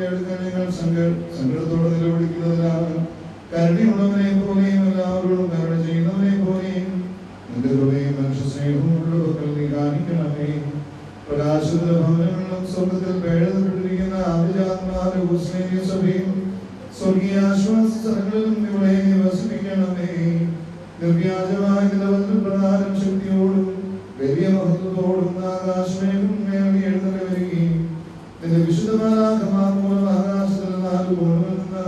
എടുക്കാൻ ഞങ്ങൾ സങ്കടത്തോടെ നിലവിളിക്കുന്നതിനാൽ കരുണയുള്ളവനെ പോലെയും എല്ലാവരോടും കരുണ ചെയ്യുന്നവനെ പോലെയും നിന്റെ കൃപയും മനുഷ്യ സ്നേഹവും ഉള്ളവർക്ക് നീ കാണിക്കണമേ. പ്രകാശത്തിന്റെ ഭവനങ്ങളിലും സ്വർഗത്തിൽ പേഴപ്പെട്ടിരിക്കുന്ന ആദിജാതന്മാരുടെ മുസ്ലിം സഭയും സ്വർഗീയ ആശ്വാസ സ്ഥലങ്ങളിലും ഇവിടെ വസിപ്പിക്കണമേ. നിർവ്യാജമായ പ്രകാരം ശക്തിയോടും വലിയ മഹത്വത്തോടും ആകാശമേഖം മേളി എഴുന്നള്ളി വരികയും നിന്റെ വിശുദ്ധമാലാഖമാർ മൂലം ആകാശത്തിൽ നാല് കോണുകളിൽ നിന്ന്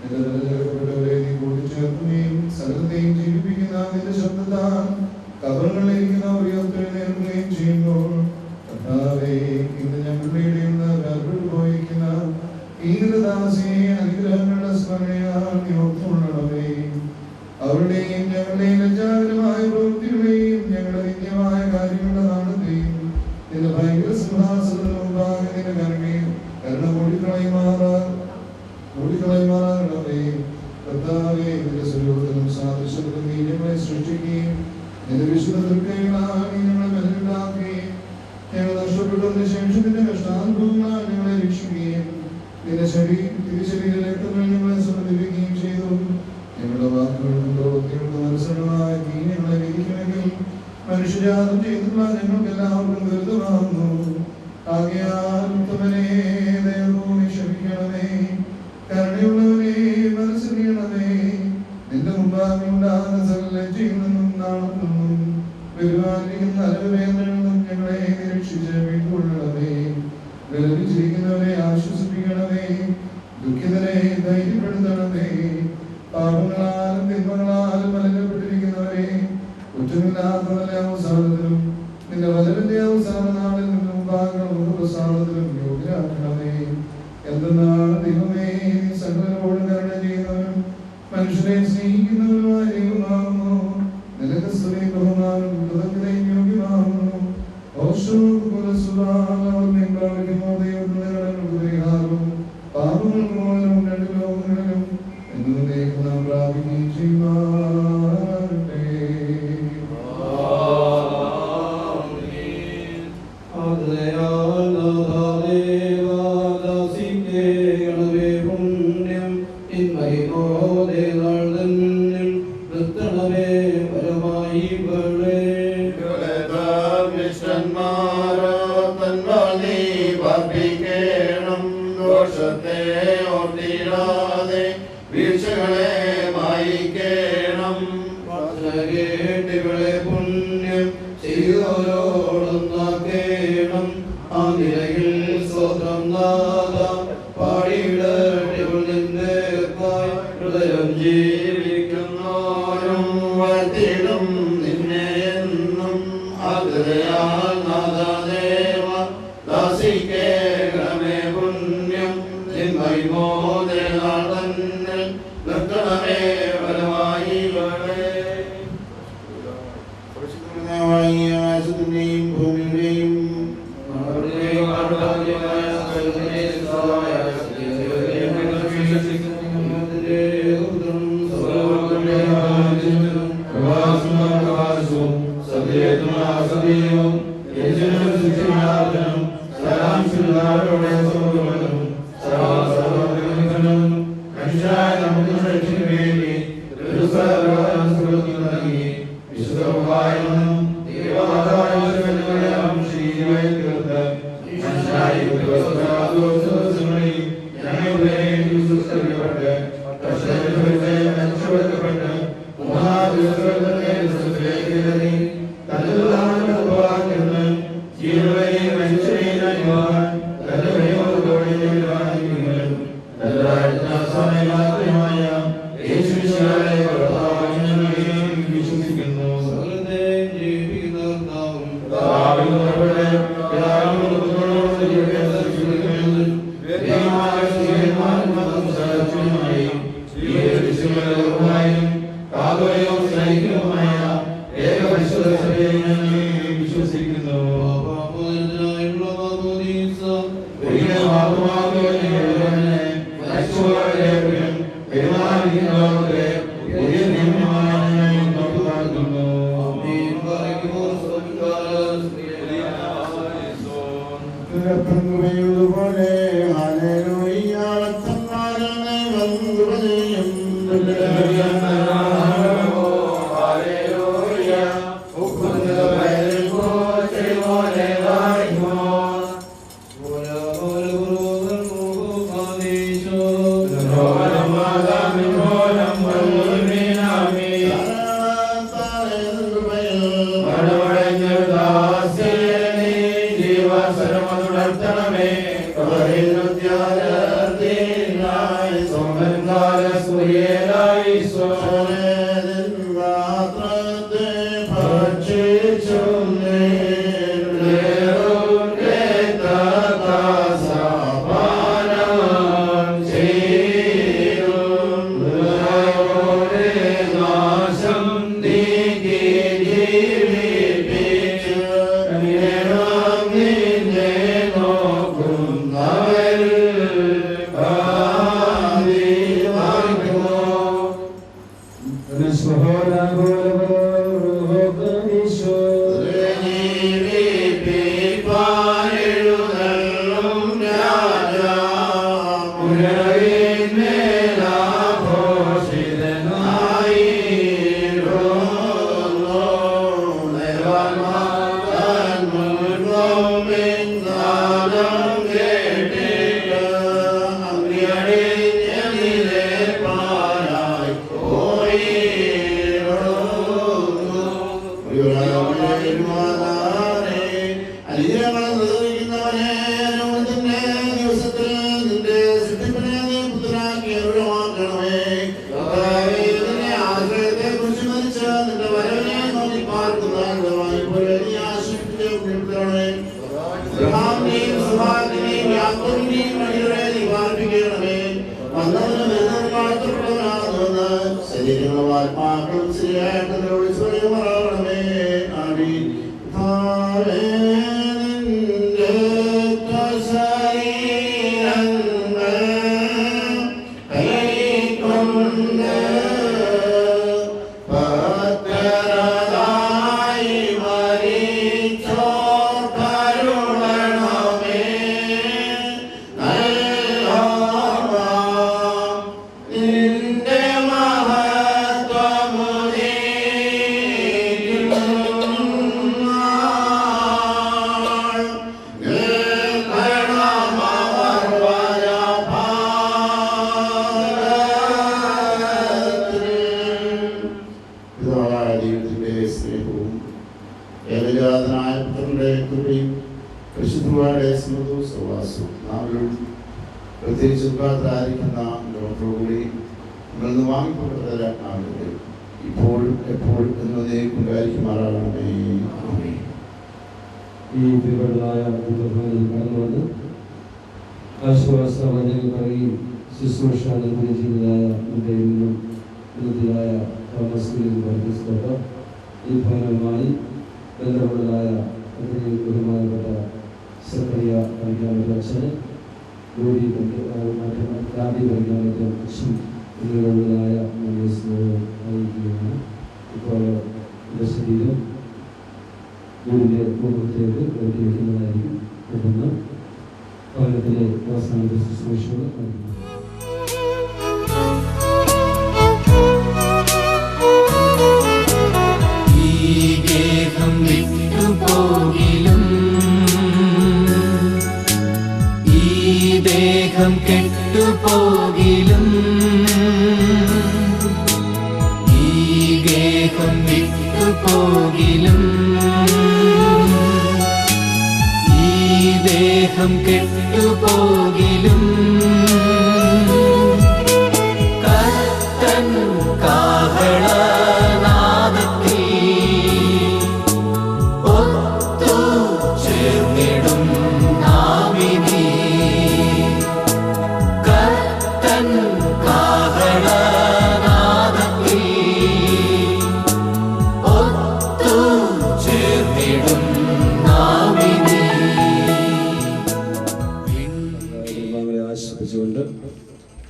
നിന്റെ നിലനിൽക്കപ്പെട്ടവരെ നീ കൂട്ടിച്ചേർക്കുകയും സകലത്തെയും ജീവിപ്പിക്കുന്ന നിന്റെ ശബ്ദത്താൽ കബറുകളിലിരിക്കുന്ന ഉയർത്തെഴുന്നേൽക്കുകയും ചെയ്യുമ്പോൾ കർത്താവേ, ഇന്ന് ഞങ്ങളുടെ ഇടയിൽ നിന്ന് വേർപെട്ടു പോയിരിക്കുന്ന ഈ ദാസിയെ അനുഗ്രഹങ്ങളുടെ സ്മരണയാൽ നീ ഓർത്തുകൊള്ളണമേ. അവരുടെയും ഞങ്ങളുടെയും ലജ്ജാകരമായ പ്രവൃത്തികളെയും ഞങ്ങളുടെ നിത്യമായ കാര്യങ്ങളുടെ നാളത്തെയും നിന്റെ ഭയങ്കര സിംഹാസനത്തിന് മുമ്പാകെ നിന്റെ കരുണ മൂടിക്കളയുമാറാകണമേ. കർത്താവേ, നിന്റെ സ്വരൂപത്തിലും സാദൃശ്യത്തിലും നീ ഞങ്ങളെ സൃഷ്ടിക്കുകയും നിന്റെ വിശുദ്ധ തൃക്കൈകളാൽ നീ ഞങ്ങളെ ബലഹീനരാക്കുകയും ഞങ്ങൾ നഷ്ടപ്പെട്ടതിന് ശേഷം നിന്റെ കഷ്ടാനുഭവങ്ങളാൽ ഞങ്ങളെ രക്ഷിക്കുകയും നിന്റെ തിരുശരീര രക്തങ്ങൾ ഞങ്ങളെ സമർപ്പിക്കുകയും ചെയ്തു. ഞങ്ങളുടെ വാക്കുകളും പ്രവൃത്തികൾക്കും അനുസരണമായി നീ ഞങ്ങളെ വിധിക്കണമെങ്കിൽ മനുഷ്യജാതം ചെയ്തിട്ടുള്ള ഞങ്ങൾക്ക് എല്ലാവർക്കും ദുരിതമാകുന്നു. ആകയാൽ ഉത്തമനെ ദയവായി ക്ഷമിക്കണമേ. കരുണയുള്ളവനെ മനസ്സിലാക്കണമേ. നിന്റെ മുമ്പാകെ ഉണ്ടാകുന്ന സകല ലജ്ജയിൽ നിന്നും നാളത്തിൽ നിന്നും വരുവാനിരിക്കുന്ന അലവേദനയിൽ നിന്നും ഞങ്ങളെ രക്ഷിച്ച് വീണ്ടുകൊള്ളണമേ. വിലപിച്ചിരിക്കുന്നവരെ ആശ്വസിപ്പിക്കണമേ. ദുഃഖിതരെ ധൈര്യപ്പെടുത്തണമേ. പാപങ്ങളാലും തിന്മകളാലും മലിനപ്പെട്ടിരിക്കുന്നവരെ കുറ്റമില്ലാത്ത നല്ല അവസാനത്തിലും നിന്റെ വചനത്തിന്റെ അവസാന നാളിൽ നിന്നും ഭാഗങ്ങളും പ്രസാദത്തിലും യോഗ്യരാക്കണമേ. എന്തെന്നാൽ ദൈവമേ, നീ സകലരോടും കരുണ ചെയ്യുന്നവനും മനുഷ്യരെ സ്നേഹിക്കുന്നവനുമായ ദൈവമാകുന്നു. നിനക്ക് സ്തുതി ബഹുമാനം കൃതജ്ഞതയും യോഗ്യമാകുന്നു. പരിഹാരവും പാപങ്ങൾക്ക് മോചനവും രണ്ട് ലോകങ്ങളിലും എന്നേക്കും നാം പ്രാപിക്കുകയും ചെയ്യുമാറട്ടെ. വീഴ്ചകളെ മായിക്കണം. പുണ്യം ചെയ്തോരോടൊന്നാക്കേണം. ആ നിലയിൽ സ്വതം നാദ പാടിയിടന്റെ ഹൃദയം ജീവിക്കുന്നോരും വാഴ്ത്തിടും നിന്നെ എന്നും. ആഗ്രയാൽ നാദദേവ ദാസിക്കേണമേ പുണ്യം നിന്മൈമോദനാൾ തന്നിൽ നിർത്തണമേ ഫലമായി ആകാശത്തിന്റെയും ഭൂമിയുടെയും പോലെ ഹല്ലേലൂയ.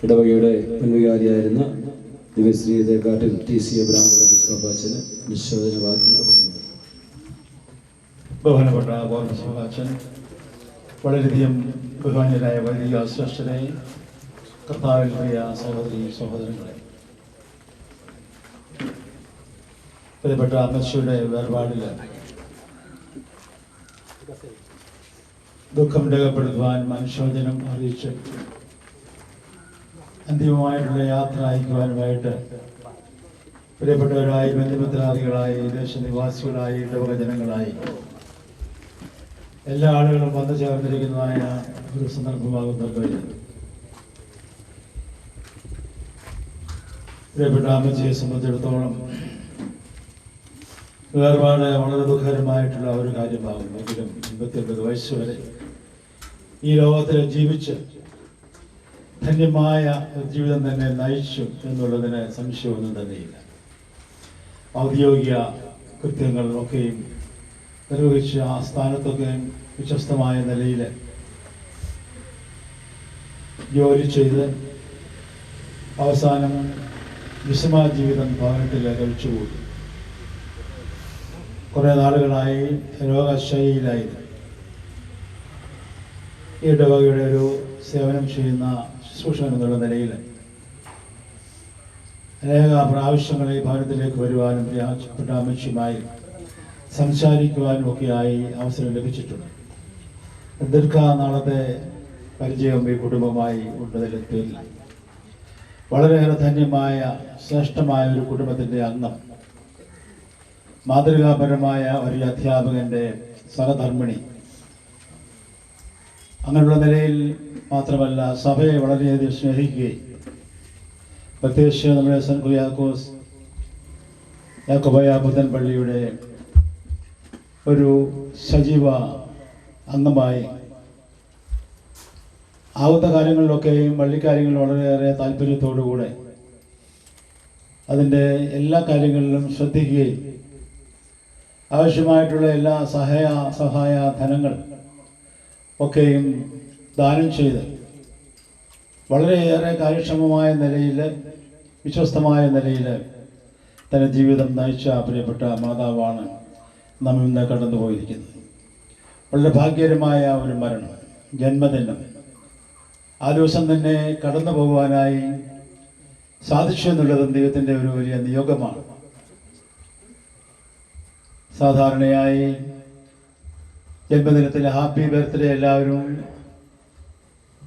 ഇടവകയുടെ മുൻവികാരിയായിരുന്ന ദിവശ്രീ തേക്കാട്ടിൽ TC എബ്രഹാം ബിസ്കോപ്പാച്ചന് നിശോധന വാക്കുകൾ പറയുന്നു. ബഹുമാനപ്പെട്ട ബോർബിസ്കോപ്പാച്ചൻ, വളരെയധികം ബഹുമാന്യരായ വൈദിക ശ്രേഷ്ഠരെ, കർത്താവിൽ പ്രിയ സഹോദരി സഹോദരങ്ങളെ, പ്രിയപ്പെട്ട അമ്മച്ചിയുടെ വേർപാടിൽ ദുഃഖം രേഖപ്പെടുത്തുവാൻ അനുശോചനം അറിയിച്ച് അന്തിമമായിട്ടുള്ള യാത്ര അയക്കുവാനുമായിട്ട് പ്രിയപ്പെട്ടവരായി, ബന്ധുമിത്രാദികളായി, ദേശനിവാസികളായി, ഇടവക ജനങ്ങളായി എല്ലാ ആളുകളും വന്നു ചേർന്നിരിക്കുന്നതായ ഒരു സന്ദർഭമാകുന്ന കഴിഞ്ഞത്. പ്രിയപ്പെട്ട അമ്മച്ചിയെ സംബന്ധിച്ചിടത്തോളം വേർപാട് വളരെ ദുഃഖകരമായിട്ടുള്ള ഒരു കാര്യമാകുന്നു. എങ്കിലും 89 വയസ്സ് വരെ ഈ ലോകത്തിൽ ജീവിച്ച് ധന്യമായ ജീവിതം തന്നെ നയിച്ചു എന്നുള്ളതിന് സംശയമൊന്നും തന്നെയില്ല. ഔദ്യോഗിക കൃത്യങ്ങളൊക്കെയും നിർവഹിച്ച് ആ സ്ഥാനത്തൊക്കെ വിശ്വസ്തമായ നിലയിൽ ജോലി ചെയ്ത് അവസാനം വിഷമ ജീവിതം ഭവനത്തിൽ കഴിച്ചുകൂടി. കുറേ നാളുകളായി രോഗശൈലിയിലായിരുന്നു. ഈ ഇടവകയുടെ ഒരു സേവനം ചെയ്യുന്ന ശുശ്രൂഷകൻ എന്നുള്ള നിലയിൽ അനേക പ്രാവശ്യങ്ങളിൽ ഭവനത്തിലേക്ക് വരുവാനും പ്രിയപ്പെട്ട അമ്മച്ചിയുമായി സംസാരിക്കുവാനും ഒക്കെയായി അവസരം ലഭിച്ചിട്ടുണ്ട്. ദീർഘനാളത്തെ പരിചയം ഈ കുടുംബമായി ഉള്ളതിൽ പേരിൽ വളരെയേറെ ധന്യമായ ശ്രേഷ്ഠമായ ഒരു കുടുംബത്തിൻ്റെ അംഗം, മാതൃകാപരമായ ഒരു അധ്യാപകൻ്റെ സഹധർമ്മിണി, അങ്ങനെയുള്ള നിലയിൽ മാത്രമല്ല സഭയെ വളരെയധികം സ്നേഹിക്കുകയും പ്രത്യേകിച്ച് നമ്മുടെ സെന്റ് കുര്യാക്കോസ് യാക്കോബായ പുത്തൻപള്ളിയുടെ ഒരു സജീവ അംഗമായി ആവുന്ന കാര്യങ്ങളിലൊക്കെയും പള്ളിക്കാര്യങ്ങളിൽ വളരെയേറെ താല്പര്യത്തോടുകൂടെ അതിൻ്റെ എല്ലാ കാര്യങ്ങളിലും ശ്രദ്ധിക്കുകയും ആവശ്യമായിട്ടുള്ള എല്ലാ സഹായ ധനങ്ങൾ ഒക്കെയും ദാനം ചെയ്ത് വളരെയേറെ കാര്യക്ഷമമായ നിലയിൽ വിശ്വസ്തമായ നിലയിൽ തൻ്റെ ജീവിതം നയിച്ച പ്രിയപ്പെട്ട മാതാവാണ് നാം ഇന്ന് കടന്നു പോയിരിക്കുന്നത്. വളരെ ഭാഗ്യകരമായ ഒരു മരണം, ജന്മദിനം ആ ദിവസം തന്നെ കടന്നു പോകുവാനായി സാധിച്ചു എന്നുള്ളതും ദൈവത്തിൻ്റെ ഒരു വലിയ നിയോഗമാണ്. സാധാരണയായി ജന്മദിനത്തിൽ ഹാപ്പി ബർത്ത്ഡേ എല്ലാവരും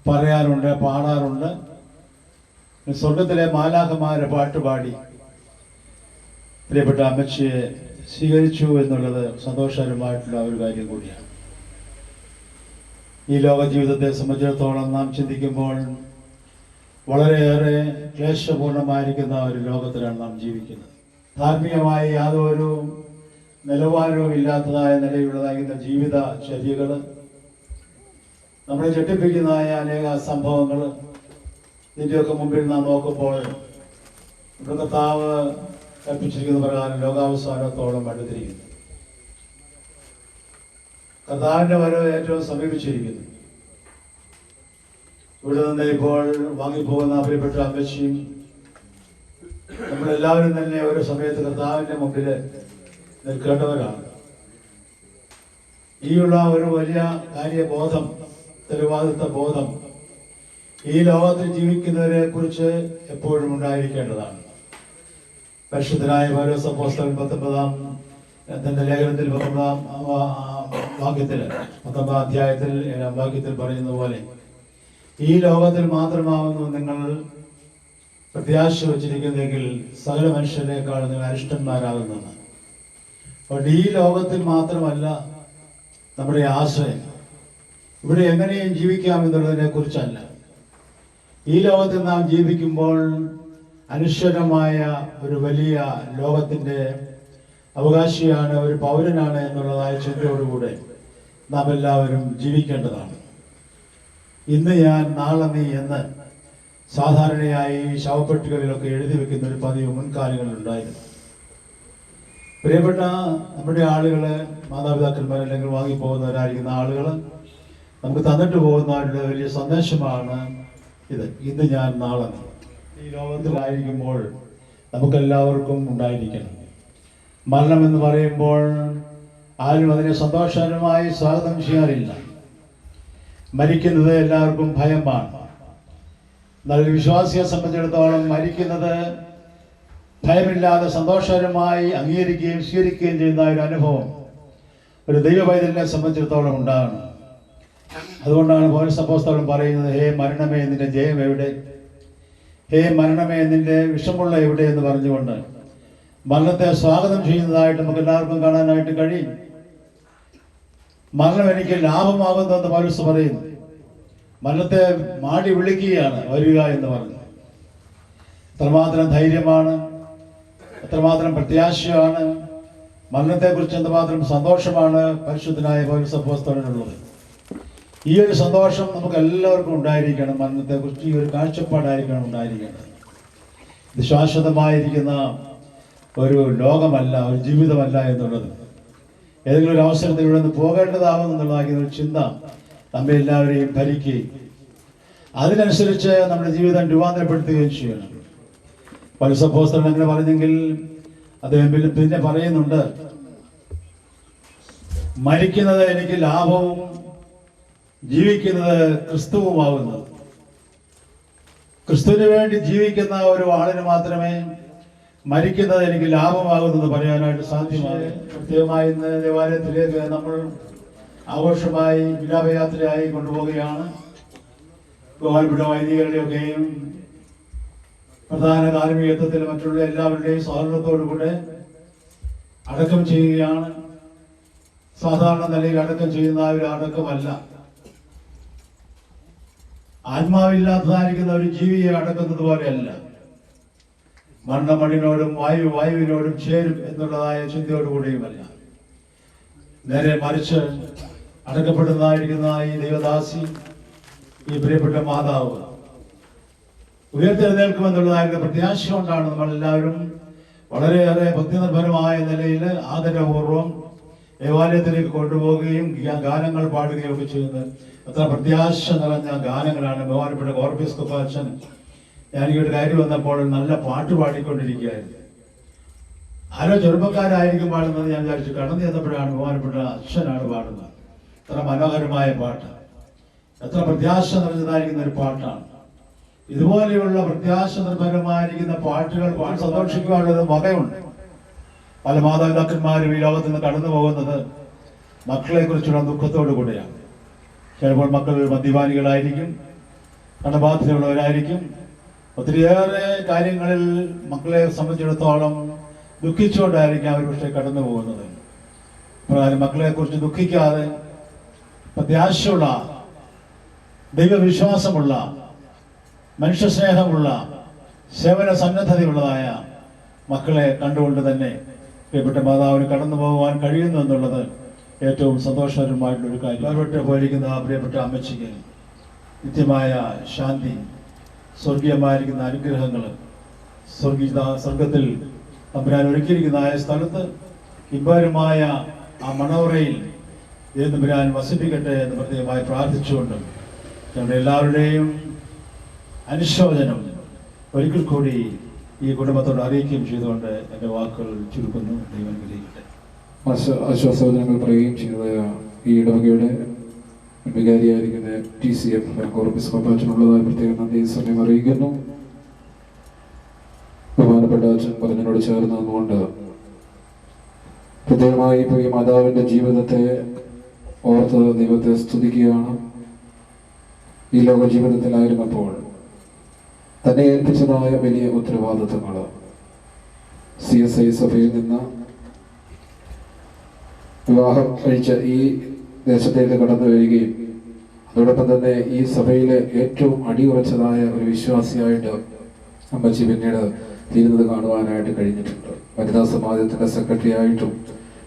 പറയാറുണ്ട്, പാടാറുണ്ട്. സ്വർഗത്തിലെ മാലാഖമാരെ പാട്ടുപാടി പ്രിയപ്പെട്ട അമ്മച്ചിയെ സ്വീകരിച്ചു എന്നുള്ളത് സന്തോഷകരമായിട്ടുള്ള ഒരു കാര്യം കൂടിയാണ്. ഈ ലോക ജീവിതത്തെ സംബന്ധിച്ചിടത്തോളം നാം ചിന്തിക്കുമ്പോൾ വളരെയേറെ ക്ലേശപൂർണമായിരിക്കുന്ന ഒരു ലോകത്തിലാണ് നാം ജീവിക്കുന്നത്. ധാർമ്മികമായി യാതൊരു നിലവാരവും ഇല്ലാത്തതായ നിലയിലുള്ളതായിരുന്ന ജീവിത ചര്യകൾ, നമ്മളെ ഞെട്ടിപ്പിക്കുന്നതായ അനേക സംഭവങ്ങൾ, ഇതിൻ്റെയൊക്കെ മുമ്പിൽ നാം നോക്കുമ്പോൾ കർത്താവ് കൽപ്പിച്ചിരിക്കുന്ന പ്രകാരം ലോകാവസാനത്തോളം അടുത്തിരിക്കുന്നു. കർത്താവിൻ്റെ വരവ് ഏറ്റവും സമീപിച്ചിരിക്കുന്നു. ഇവിടെ നിന്ന് ഇപ്പോൾ വാങ്ങിപ്പോകുന്ന പ്രിയപ്പെട്ട അമ്മച്ചിയും നമ്മളെല്ലാവരും തന്നെ ഒരു സമയത്ത് കർത്താവിൻ്റെ മുമ്പിൽ നിൽക്കേണ്ടവരാണ്. ഈയുള്ള ഒരു വലിയ കാര്യബോധം, ഉത്തരവാദിത്വ ബോധം ഈ ലോകത്തിൽ ജീവിക്കുന്നവരെ കുറിച്ച് എപ്പോഴും ഉണ്ടായിരിക്കേണ്ടതാണ്. പരിശുദ്ധനായ പൗലോസ് അപ്പോസ്തലൻ 19-ാം തന്റെ ലേഖനത്തിൽ 19-ാം വാക്യത്തിൽ 19-ാം അധ്യായത്തിൽ 7-ാം വാക്യത്തിൽ പറയുന്ന പോലെ ഈ ലോകത്തിൽ മാത്രമാവുന്നു നിങ്ങൾ പ്രത്യാശ വച്ചിരിക്കുന്നെങ്കിൽ സകല മനുഷ്യരെക്കാൾ നിങ്ങൾ അരിഷ്ടന്മാരാകുന്നതാണ്. അതുകൊണ്ട് ഈ ലോകത്തിൽ മാത്രമല്ല നമ്മുടെ ആശ്രയം. ഇവിടെ എങ്ങനെയും ജീവിക്കാം എന്നുള്ളതിനെ കുറിച്ചല്ല. ഈ ലോകത്തിൽ നാം ജീവിക്കുമ്പോൾ അനശ്വരമായ ഒരു വലിയ ലോകത്തിൻ്റെ അവകാശിയാണ്, ഒരു പൗരനാണ് എന്നുള്ളതായ ചിന്തയോടുകൂടെ നാം എല്ലാവരും ജീവിക്കേണ്ടതാണ്. ഇന്ന് ഞാൻ നാളെ നീ എന്ന് സാധാരണയായി ശവപ്പെട്ടികളിലൊക്കെ എഴുതി വെക്കുന്ന ഒരു പതിവ് മുൻകാലങ്ങളിലുണ്ടായിരുന്നു. പ്രിയപ്പെട്ട നമ്മുടെ ആളുകൾ, മാതാപിതാക്കന്മാർ അല്ലെങ്കിൽ വാങ്ങിപ്പോകുന്നവരായിരിക്കുന്ന ആളുകൾ നമുക്ക് തന്നിട്ട് പോകുന്നവരുടെ വലിയ സന്ദേശമാണ് ഇത്. ഇന്ന് ഞാൻ നാളെ നീ. ഈ ലോകത്തിലായിരിക്കുമ്പോൾ നമുക്കെല്ലാവർക്കും ഉണ്ടായിരിക്കണം. മരണം എന്ന് പറയുമ്പോൾ ആരും അതിനെ സന്തോഷകരമായി സ്വാഗതം ചെയ്യാറില്ല. മരിക്കുന്നത് എല്ലാവർക്കും ഭയമാണ്. എന്നാൽ വിശ്വാസിയെ സംബന്ധിച്ചിടത്തോളം മരിക്കുന്നത് ഭയമില്ലാതെ സന്തോഷകരമായി അംഗീകരിക്കുകയും സ്വീകരിക്കുകയും ചെയ്യുന്ന ഒരു അനുഭവം ഒരു ദൈവപൈതലിനെ സംബന്ധിച്ചിടത്തോളം ഉണ്ടാകണം. അതുകൊണ്ടാണ് പൗലോസ് അപ്പോസ്തലൻ പറയുന്നത്, ഹേ മരണമേ നിന്റെ ജയം എവിടെ, ഹേ മരണമേ നിന്റെ വിഷമുള്ള എവിടെ എന്ന് പറഞ്ഞുകൊണ്ട് മരണത്തെ സ്വാഗതം ചെയ്യുന്നതായിട്ട് നമുക്ക് എല്ലാവർക്കും കാണാനായിട്ട് കഴിയും. മരണം എനിക്ക് ലാഭമാകുന്നെന്ന് പൗലോസ് പറയുന്നു. മരണത്തെ മാടി വിളിക്കുകയാണ് വരിക എന്ന് പറഞ്ഞു. എത്രമാത്രം ധൈര്യമാണ്, എത്രമാത്രം പ്രത്യാശയാണ്, മരണത്തെക്കുറിച്ച് എന്തുമാത്രം സന്തോഷമാണ് പരിശുദ്ധനായ പൗലോസ് അപ്പോസ്തലനുള്ളത്. ഈ ഒരു സന്തോഷം നമുക്ക് എല്ലാവർക്കും ഉണ്ടായിരിക്കണം. മരണത്തെക്കുറിച്ച് ഈ ഒരു കാഴ്ചപ്പാടായിരിക്കണം ഉണ്ടായിരിക്കേണ്ടത്. ഇത് ശാശ്വതമായിരിക്കുന്ന ഒരു ലോകമല്ല, ഒരു ജീവിതമല്ല എന്നുള്ളത്. ഏതെങ്കിലും ഒരു അവസരത്തിൽ ഇവിടെ നിന്ന് പോകേണ്ടതാകുമെന്നുള്ളതാകുന്ന ഒരു ചിന്ത നമ്മെ എല്ലാവരെയും ഭരിക്കുകയും അതിനനുസരിച്ച് നമ്മുടെ ജീവിതം രൂപാന്തരപ്പെടുത്തുകയും ചെയ്യണം. പൗലോസ് അപ്പോസ്തലൻ അങ്ങനെ പറഞ്ഞെങ്കിൽ അദ്ദേഹം പിന്നെ പറയുന്നുണ്ട്, മരിക്കുന്നത് എനിക്ക് ലാഭവും ജീവിക്കുന്നത് ക്രിസ്തുവുമാകുന്നത്. ക്രിസ്തുവിന് വേണ്ടി ജീവിക്കുന്ന ഒരു ആളിന് മാത്രമേ മരിക്കുന്നത് എനിക്ക് ലാഭമാകുന്നത് പറയാനായിട്ട് സാധ്യമായ. പ്രത്യേകമായി ഇന്ന് ദേവാലയത്തിലേക്ക് നമ്മൾ ആഘോഷമായി വിലാപയാത്രയായി കൊണ്ടുപോവുകയാണ്. ബഹുമാനപ്പെട്ട വൈദികരുടെയൊക്കെയും പ്രധാന കാർമ്മികത്വത്തിൽ മറ്റുള്ള എല്ലാവരുടെയും സഹകരണത്തോടുകൂടെ അടക്കം ചെയ്യുകയാണ്. സാധാരണ നിലയിൽ അടക്കം ചെയ്യുന്ന ഒരു അടക്കമല്ല, ആത്മാവില്ലാത്തതായിരിക്കുന്ന ഒരു ജീവിയെ അടക്കുന്നത് പോലെയല്ല. മണ്ണമണ്ണിനോടും വായുവിനോടും ചേരും എന്നുള്ളതായ ചിന്തയോടുകൂടിയുമല്ല, നേരെ മറിച്ച് അടക്കപ്പെടുന്നതായിരിക്കുന്ന ഈ ദൈവദാസി, ഈ പ്രിയപ്പെട്ട മാതാവ് ഉയർത്തെഴുന്നേൽക്കുമെന്നുള്ളതായിരുന്ന പ്രത്യാശ കൊണ്ടാണ് നമ്മളെല്ലാവരും വളരെയേറെ ഭക്തിനിർഭരമായ നിലയിൽ ആദരപൂർവ്വം ദേവാലയത്തിലേക്ക് കൊണ്ടുപോവുകയും ഗാനങ്ങൾ പാടുകയും ഒക്കെ ചെയ്യുന്നത്. അത്ര പ്രത്യാശ നിറഞ്ഞ ഗാനങ്ങളാണ്. ബഹുമാനപ്പെട്ട കോർപ്പിസ്കോപ്പ അച്ഛൻ ഞാനിങ്ങോട്ട് കയറി വന്നപ്പോൾ നല്ല പാട്ട് പാടിക്കൊണ്ടിരിക്കുകയായിരുന്നു. ആരോ ചെറുപ്പക്കാരായിരിക്കും പാടുന്നത് ഞാൻ വിചാരിച്ചു. കടന്നു ചെന്നപ്പോഴാണ് ബഹുമാനപ്പെട്ട അച്ഛനാണ് പാടുന്നത്. എത്ര മനോഹരമായ പാട്ട്, എത്ര പ്രത്യാശ നിറഞ്ഞതായിരിക്കുന്ന ഒരു പാട്ടാണ്. ഇതുപോലെയുള്ള പ്രത്യാശ നിർഭരമായിരിക്കുന്ന പാട്ടുകൾ പാടി സന്തോഷിക്കുവാനുള്ളത് വകയുണ്ട്. പല മാതാപിതാക്കന്മാരും ഈ ലോകത്ത് നിന്ന് കടന്നു പോകുന്നത് മക്കളെ കുറിച്ചുള്ള ദുഃഖത്തോടു കൂടെയാണ്. ചിലപ്പോൾ മക്കൾ മദ്യപാനികളായിരിക്കും, കടബാധ്യതയുള്ളവരായിരിക്കും. ഒത്തിരിയേറെ കാര്യങ്ങളിൽ മക്കളെ സംബന്ധിച്ചിടത്തോളം ദുഃഖിച്ചുകൊണ്ടായിരിക്കും അവർ പക്ഷേ കടന്നു പോകുന്നത്. പ്രകാരം മക്കളെ കുറിച്ച് ദുഃഖിക്കാതെ പ്രത്യാശയുള്ള, ദൈവവിശ്വാസമുള്ള, മനുഷ്യസ്നേഹമുള്ള, സേവന സന്നദ്ധതയുള്ളതായ മക്കളെ കണ്ടുകൊണ്ട് തന്നെ പ്രിയപ്പെട്ട മാതാവിന് കടന്നു പോകുവാൻ കഴിയുന്നു എന്നുള്ളത് ഏറ്റവും സന്തോഷകരമായിട്ടുള്ളൊരു കാര്യം. വേർപെട്ട് പോയിരിക്കുന്ന പ്രിയപ്പെട്ട അമ്മച്ചിക്ക് നിത്യമായ ശാന്തി, സ്വർഗീയമായിരിക്കുന്ന അനുഗ്രഹങ്ങൾ, സ്വർഗത്തിൽ തമ്പുരാൻ ഒരുക്കിയിരിക്കുന്ന സ്ഥലത്ത് ഇമ്പരമായ ആ മണവറയിൽ തമ്പുരാൻ വസിപ്പിക്കട്ടെ എന്ന് പ്രത്യേകമായി പ്രാർത്ഥിച്ചുകൊണ്ട് ഞങ്ങളുടെ എല്ലാവരുടെയും അനുശോചനം ഒരിക്കൽ കൂടി ഈ കുടുംബത്തോട് അറിയിക്കുകയും ചെയ്തുകൊണ്ട് എൻ്റെ വാക്കുകൾ ചുരുക്കുന്നു. ദൈവം അനുഗ്രഹിക്കട്ടെ. ആശ്വാസവചനങ്ങൾ പറയുകയും ചെയ്തത് ഈ ഇടവകയുടെ വികാരിയായിരിക്കുന്ന TCF കോർപ്പിസ്കോപ്പ അച്ഛനുള്ളതായ പ്രത്യേക നന്ദി സമയം അറിയിക്കുന്നു. ബഹുമാനപ്പെട്ട അച്ഛൻ പറഞ്ഞതിനോട് ചേർന്ന് നിന്നുകൊണ്ട് പ്രത്യേകമായി ഇപ്പോൾ ഈ മാതാവിൻ്റെ ജീവിതത്തെ ഓർത്ത് ദൈവത്തെ സ്തുതിക്കുകയാണ്. ഈ ലോക ജീവിതത്തിലായിരുന്നപ്പോൾ തന്നെ ഏൽപ്പിച്ചതായ വലിയ ഉത്തരവാദിത്വങ്ങൾ CSI സഭയിൽ നിന്ന് വിവാഹം കഴിച്ച ഈ ദേശത്തേക്ക് കടന്നു വരികയും അതോടൊപ്പം തന്നെ ഈ സഭയിലെ ഏറ്റവും അടിയുറച്ചതായ ഒരു വിശ്വാസിയായിട്ട് അമ്മച്ചി പിന്നീട് തീരുന്നത് കാണുവാനായിട്ട് കഴിഞ്ഞിട്ടുണ്ട്. വനിതാ സമാജത്തിന്റെ സെക്രട്ടറി ആയിട്ടും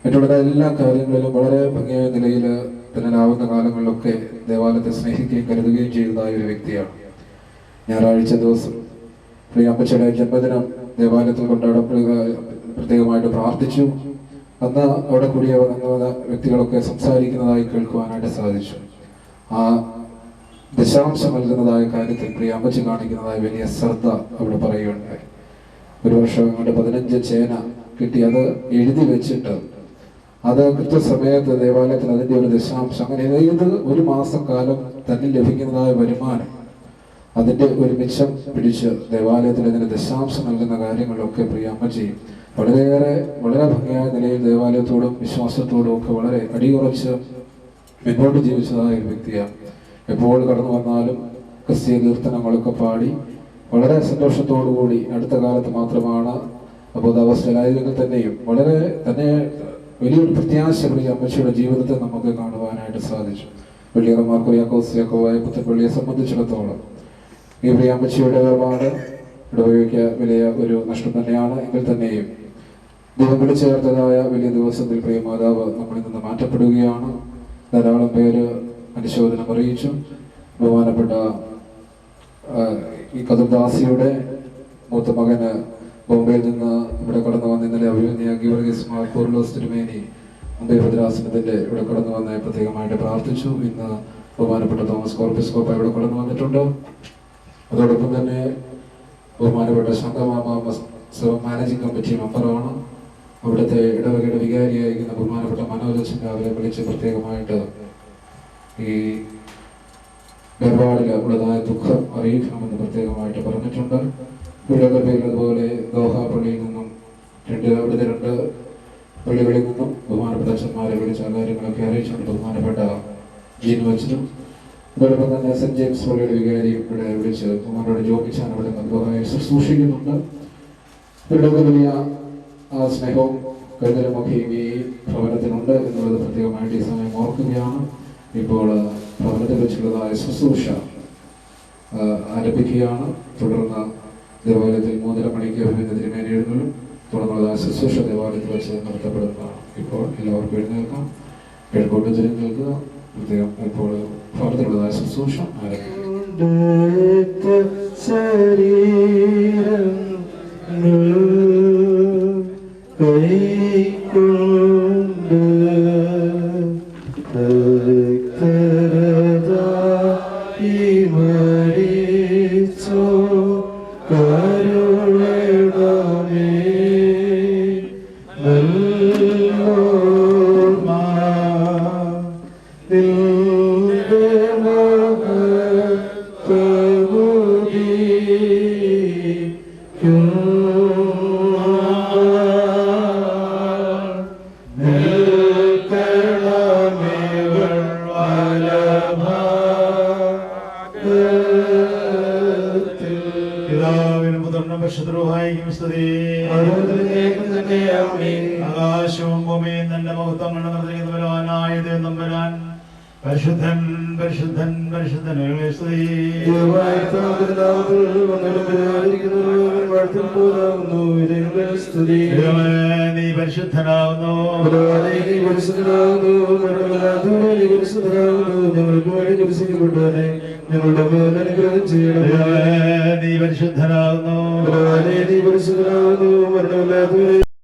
മറ്റുള്ള എല്ലാ കാര്യങ്ങളിലും വളരെ ഭംഗിയായ നിലയിൽ തന്നാലാവുന്ന കാലങ്ങളിലൊക്കെ ദേവാലയത്തെ സ്നേഹിക്കുകയും കരുതുകയും ചെയ്തതായ ഒരു വ്യക്തിയാണ്. ഞായറാഴ്ച ദിവസം പ്രിയ അമ്മച്ചിയുടെ ജന്മദിനം ദേവാലയത്തിൽ കൊണ്ടാടപ്പെടുക പ്രത്യേകമായിട്ട് പ്രാർത്ഥിച്ചു. അന്ന് അവിടെ കൂടിയ വ്യക്തികളൊക്കെ സംസാരിക്കുന്നതായി കേൾക്കുവാനായിട്ട് സാധിച്ചു. ആ ദശാംശം നൽകുന്നതായ കാര്യത്തിൽ പ്രിയ അമ്മച്ചി കാണിക്കുന്നതായ വലിയ ശ്രദ്ധ അവിടെ പറയുകയുണ്ടായി. ഒരു വർഷം കൊണ്ട് 15 ചേന കിട്ടി, അത് എഴുതി വെച്ചിട്ട് അത് കൃത്യസമയത്ത് ദേവാലയത്തിൽ അതിൻ്റെ ഒരു ദശാംശം, അങ്ങനെ ഏത് ഒരു മാസക്കാലം തന്നിൽ ലഭിക്കുന്നതായ വരുമാനം അതിൻ്റെ ഒരു മിച്ചം പിടിച്ച് ദേവാലയത്തിൽ അതിന് ദശാംശം നൽകുന്ന കാര്യങ്ങളൊക്കെ പ്രിയ അമ്മച്ചി വളരെ ഭംഗിയായ നിലയിൽ ദേവാലയത്തോടും വിശ്വാസത്തോടും ഒക്കെ വളരെ അടിയുറച്ച് മുന്നോട്ട് ജീവിച്ചതായ ഒരു വ്യക്തിയാണ്. എപ്പോൾ കടന്നു വന്നാലും ക്രിസ്തീയ കീർത്തനങ്ങളൊക്കെ പാടി വളരെ സന്തോഷത്തോടുകൂടി, അടുത്ത കാലത്ത് മാത്രമാണ് ബോധാവസ്ഥയിലായതെങ്കിൽ തന്നെയും വളരെ തന്നെ വലിയൊരു പ്രത്യാശ പ്രിയ അമ്മച്ചിയുടെ ജീവിതത്തെ നമുക്ക് കാണുവാനായിട്ട് സാധിച്ചു. വെള്ളിയറ മാർ കുര്യാക്കോസ് യാക്കോബായ പുത്തൻപള്ളിയെ സംബന്ധിച്ചിടത്തോളം ഈ പ്രിയ അമ്മച്ചിയുടെ വേർപാട് ഇടവകയ്ക്ക് വലിയ ഒരു നഷ്ടം തന്നെയാണ്. എങ്കിൽ തന്നെയും ദൈവം വിളിച്ചേർത്തതായ വലിയ ദിവസത്തിൽ പ്രിയ മാതാവ് നമ്മളിൽ നിന്ന് മാറ്റപ്പെടുകയാണ്. ധാരാളം പേര് അനുശോചനം അറിയിച്ചു. ബഹുമാനപ്പെട്ട ഈ കതുർദാസിയുടെ മൂത്ത മകന് ബോംബെയിൽ നിന്ന് ഇവിടെ കടന്നു വന്ന ഇന്നലെ അഭിമന്യ ഗീവർഗീസ് മാർ കൂർലോസ് തിരുമേനി മുംബൈ ഭദ്രാസനത്തിന്റെ ഇവിടെ കടന്നു വന്ന് പ്രത്യേകമായിട്ട് പ്രാർത്ഥിച്ചു. ഇന്ന് ബഹുമാനപ്പെട്ട തോമസ് കോർപ്പിസ്കോപ്പ ഇവിടെ കടന്നു വന്നിട്ടുണ്ട്. അതോടൊപ്പം തന്നെ ബഹുമാനപ്പെട്ട ശങ്കമാമ മാനേജിംഗ് കമ്മിറ്റി മെമ്പറാണ്. അവിടുത്തെ ഇടവകയുടെ വികാരിയായിരിക്കുന്ന ബഹുമാനപ്പെട്ട മനോജ് അവരെ വിളിച്ച് പ്രത്യേകമായിട്ട് ഈ വേർപാടിൽ ഉള്ളതായ ദുഃഖം അറിയിക്കണമെന്ന് പ്രത്യേകമായിട്ട് പറഞ്ഞിട്ടുണ്ട്. ഇവിടെയുള്ള പേരിൽ അതുപോലെ ദോഹ പള്ളിയിൽ നിന്നും അവിടുത്തെ 2 പള്ളികളിൽ നിന്നും ബഹുമാനപ്പെട്ട അച്ഛന്മാരെ വിളിച്ച കാര്യങ്ങളൊക്കെ അറിയിച്ചുകൊണ്ട് ബഹുമാനപ്പെട്ട ജീൻ വച്ചനും അതോടൊപ്പം തന്നെ സെന്റ് ജെയിംസ് പള്ളിയുടെ വികാരിയും ഇവിടെ വിളിച്ച് ബഹുമാനോട് ജോബിച്ചാൻ അവിടെ മധുവായി ശുശ്രൂഷിക്കുന്നുണ്ട്. ഇവരുടെ വലിയ സ്നേഹവും കരുതലുമൊക്കെയും ഈ ഭവനത്തിനുണ്ട് എന്നുള്ളത് പ്രത്യേകമായിട്ട് ഈ സമയം ഓർക്കുകയാണ്. ഇപ്പോൾ ഭവനത്തിൽ വെച്ചുള്ളതായ ശുശ്രൂഷ ആരംഭിക്കുകയാണ്. തുടർന്ന് ദേവാലയത്തിൽ 3:30 മണിക്ക് അഭിനന്ദ തിരുമേനി എഴുന്നള്ളും. തുടർന്നുള്ളതായ ശുശ്രൂഷ ദേവാലയത്തിൽ വെച്ച് നടത്തപ്പെടുന്നതാണ്. ഇപ്പോൾ എല്ലാവർക്കും എഴുന്നേൽക്കാം, കിഴക്കോട്ട് തിരിഞ്ഞ് നിൽക്കുക. പ്രത്യേകം ഇപ്പോൾ ഭവനത്തിലുള്ളതായ ശുശ്രൂഷ ആരംഭിക്കും. ആകാശവും ഭൂമിയും തന്റെ മഹത്വം കൊണ്ട് നിർത്തിക്കുന്നവനായ ദൈവം തമ്പുരാൻ പരിശുദ്ധൻ പരിശുദ്ധൻ പരിശുദ്ധൻ. നീ പരിശുദ്ധനാകുന്നു, ഞങ്ങളുടെ മേൽ അനുഗ്രഹം ചെയ്യണമേ. നീ പരിശുദ്ധനാകുന്നു, നീ പരിശുദ്ധനാകുന്നു, മരണമില്ലാത്തവരെ